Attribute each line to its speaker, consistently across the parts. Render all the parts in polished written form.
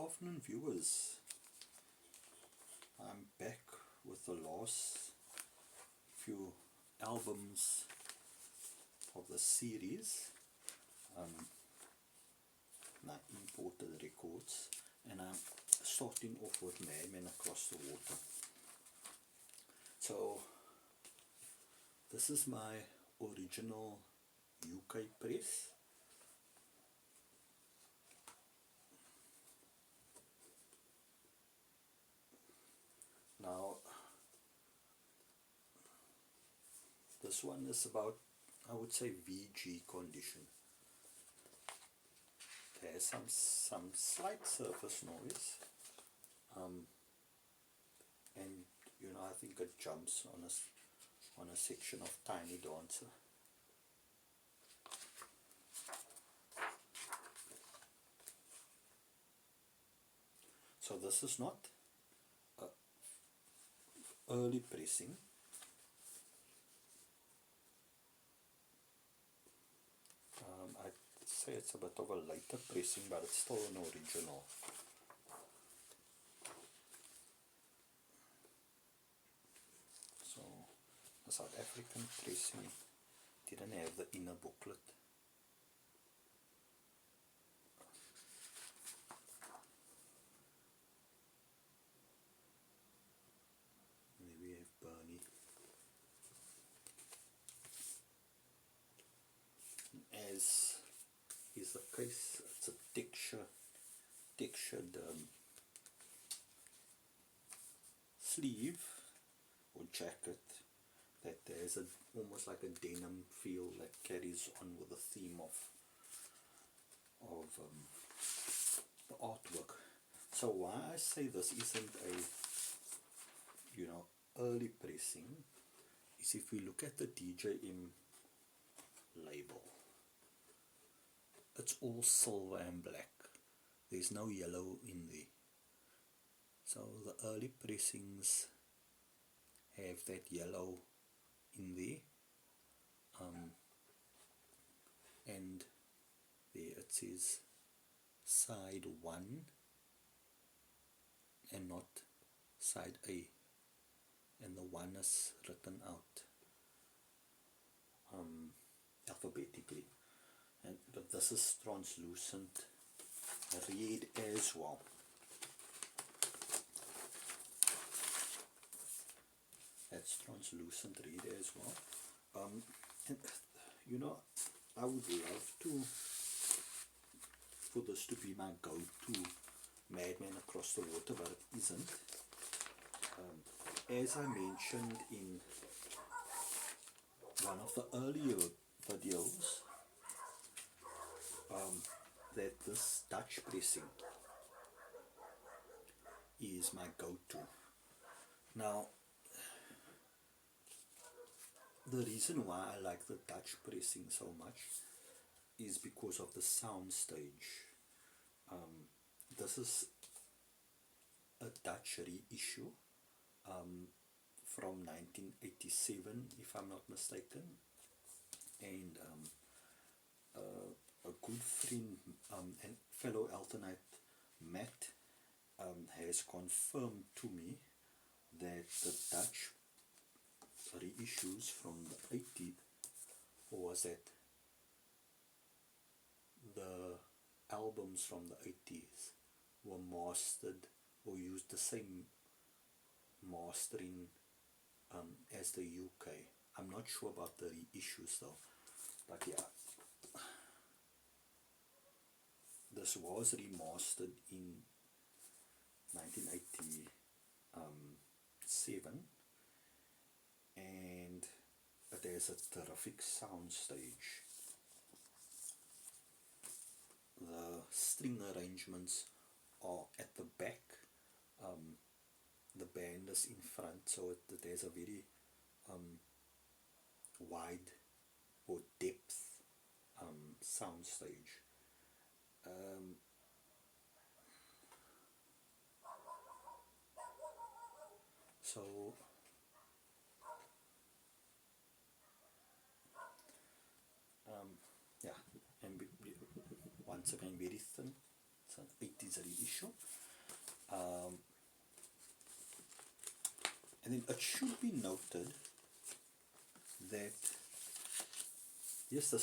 Speaker 1: afternoon, viewers. I'm back with the last few albums of the series. My imported records, and I'm starting off with Madman Across the Water. So this is my original UK press. Now this one is about, I would say, VG condition. There's some slight surface noise, and I think it jumps on a section of Tiny Dancer. So this is not early pressing. I'd say it's a bit of a later pressing, but it's still an original. So the South African pressing didn't have the inner booklet. We have Bernie. As is the case, it's a textured sleeve or jacket that there's almost like a denim feel that carries on with the theme of the artwork. So why I say this isn't a early pressing is if we look at the DJM label, it's all silver and black. There's no yellow in there. So the early pressings have that yellow in there, and there it says side 1 and not side A, and the 1 is written out alphabetically, and this is translucent red as well. That's translucent red as well. And I would love for this to be my go-to Madman Across the Water, but it isn't. As I mentioned in one of the earlier videos, that this Dutch pressing is my go-to. Now, the reason why I like the Dutch pressing so much is because of the sound stage. This is a Dutch reissue from 1987, if I'm not mistaken, and a good friend and fellow Eltonite, Matt, has confirmed to me that the Dutch reissues from the 80s, or was that the albums from the 80s were mastered or used the same mastering as the UK. I'm not sure about the reissues though, but yeah, this was remastered in 1987, and it has a terrific sound stage. The string arrangements are at the back, the band is in front, so there's a very wide or depth sound stage. So yeah, and once again very thin. It's an 80s reissue. Um, and then it should be noted that, yes,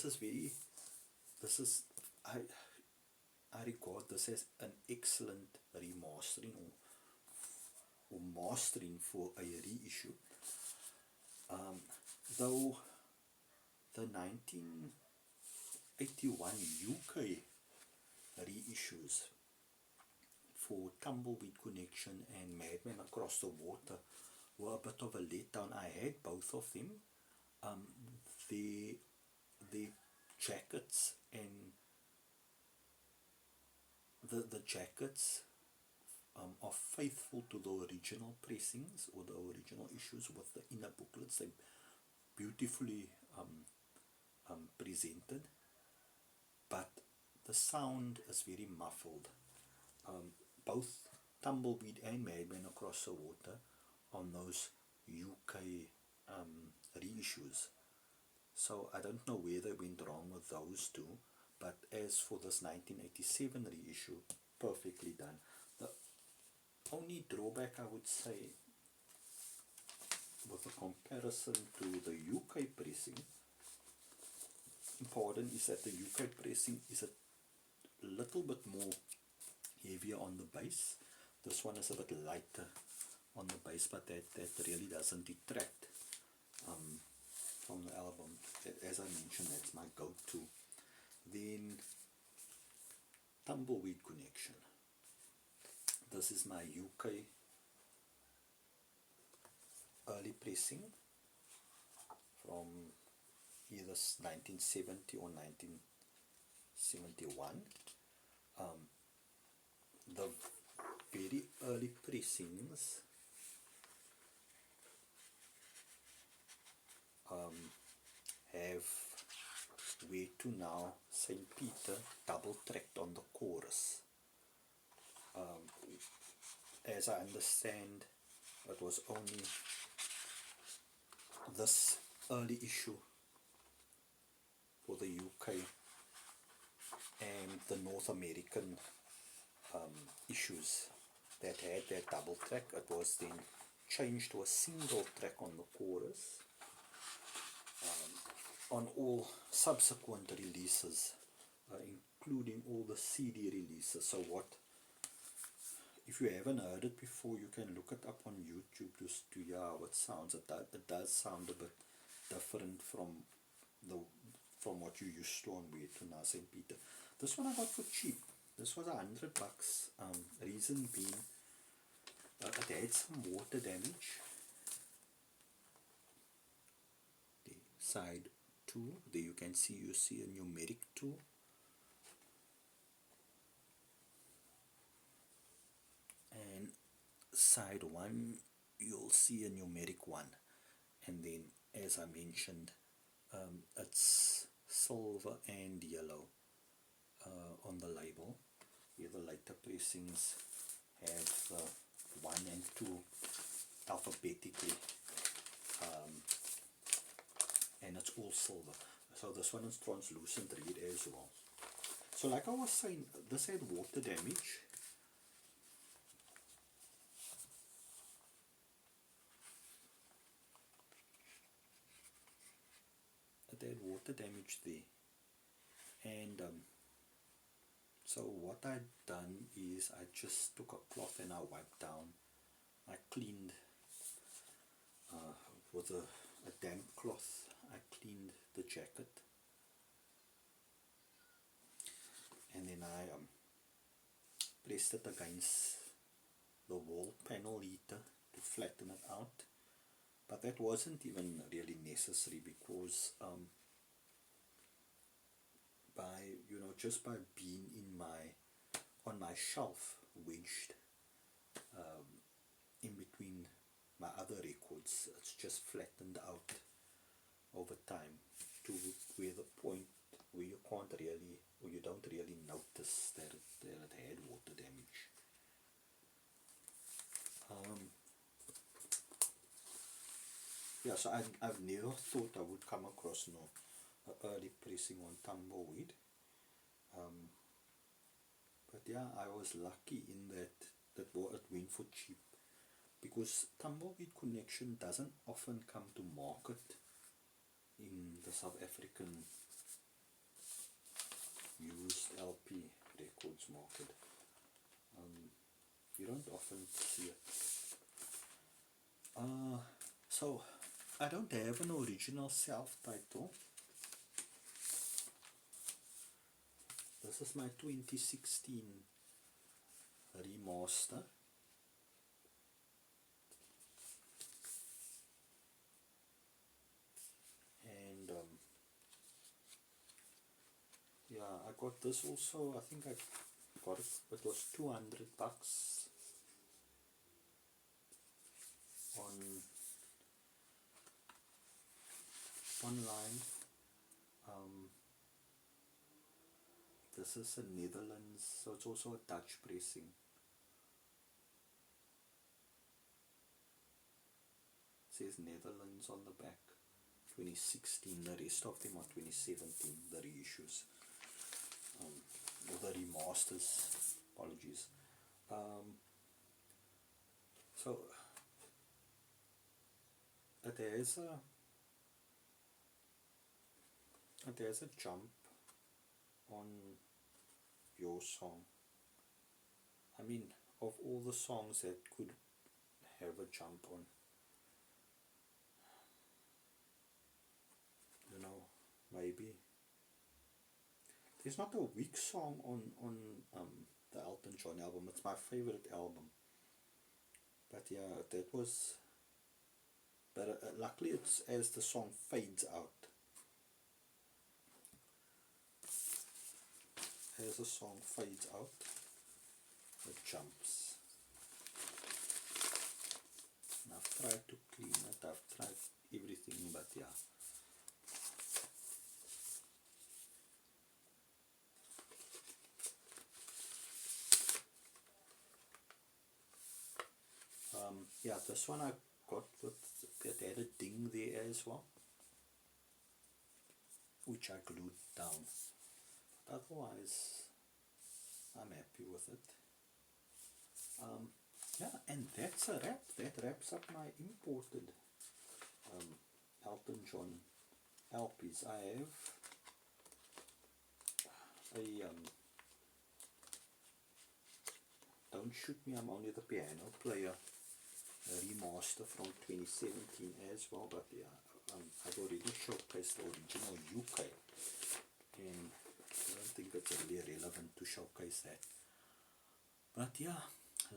Speaker 1: I regard this as an excellent remastering or mastering for a reissue. Though the 1981 UK reissues for Tumbleweed Connection and Madman Across the Water were a bit of a letdown. I had both of them. The jackets and the jackets are faithful to the original pressings or the original issues with the inner booklets. They beautifully presented, but the sound is very muffled. Both Tumbleweed and Madman Across the Water on those UK reissues. So I don't know where they went wrong with those two, but as for this 1987 reissue, perfectly done. The only drawback I would say with a comparison to the UK pressing, pardon, is that the UK pressing is a little bit more heavier on the base. This one is a bit lighter on the base, but that really doesn't detract from the album. As I mentioned, that's my go-to. Then Tumbleweed Connection. This is my UK early pressing from either 1970 or 1971. The very early pressings have Where to Now, St. Peter double tracked on the chorus. As I understand, it was only this early issue for the UK and the North American issues that had that double track. It was then changed to a single track on the chorus. On all subsequent releases, including all the CD releases. So if you haven't heard it before, you can look it up on YouTube just to hear how it sounds. It does sound a bit different from what you used to on Where to Now, St. Peter. This one I got for cheap. This was $100. Reason being, it had some water damage. The side 2, there you can see a numeric 2. And side 1, you'll see a numeric 1. And then, as I mentioned, it's silver and yellow on the label. Here the later pressings have 1 and 2 alphabetically, and it's all silver. So this one is translucent red as well. So like I was saying, this had water damage. It had water damage there, and so what I'd done is I just took a cloth and I wiped down. I cleaned with a damp cloth. I cleaned the jacket, and then I pressed it against the wall panel heater to flatten it out. But that wasn't even really necessary, because just by being on my shelf wedged in between my other records, it's just flattened out over time to where the point where you can't really, or you don't really notice that it had water damage. Yeah, so I've never thought I would come across early pressing on Tumbleweed. But yeah, I was lucky in that it went for cheap, because Tumbleweed Connection doesn't often come to market in the South African used LP records market. You don't often see it. So I don't have an original self-title. This is my 2016 remaster. And yeah, I got this also. I think I got it. It was $200 on online. This is a Netherlands, so it's also a Dutch pressing. It says Netherlands on the back. 2016. The rest of them are 2017. The reissues, or the remasters. Apologies. So there's a jump on your song. I mean, of all the songs that could have a jump on, maybe there's not a weak song on the Elton John album. It's my favorite album. But yeah, that was. But luckily, it's as the song fades out. As the song fades out, it jumps. And I've tried to clean it. I've tried everything, but yeah. Yeah, this one I got with, it had a ding there as well, which I glued down. But otherwise, I'm happy with it. Yeah, and that's a wrap. That wraps up my imported Elton John LPs. I have a Don't Shoot Me, I'm Only the Piano Player, a remaster from 2017 as well. But yeah, I've already showcased the original UK, and I don't think it's really relevant to showcase that. But yeah,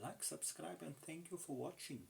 Speaker 1: like, subscribe, and thank you for watching.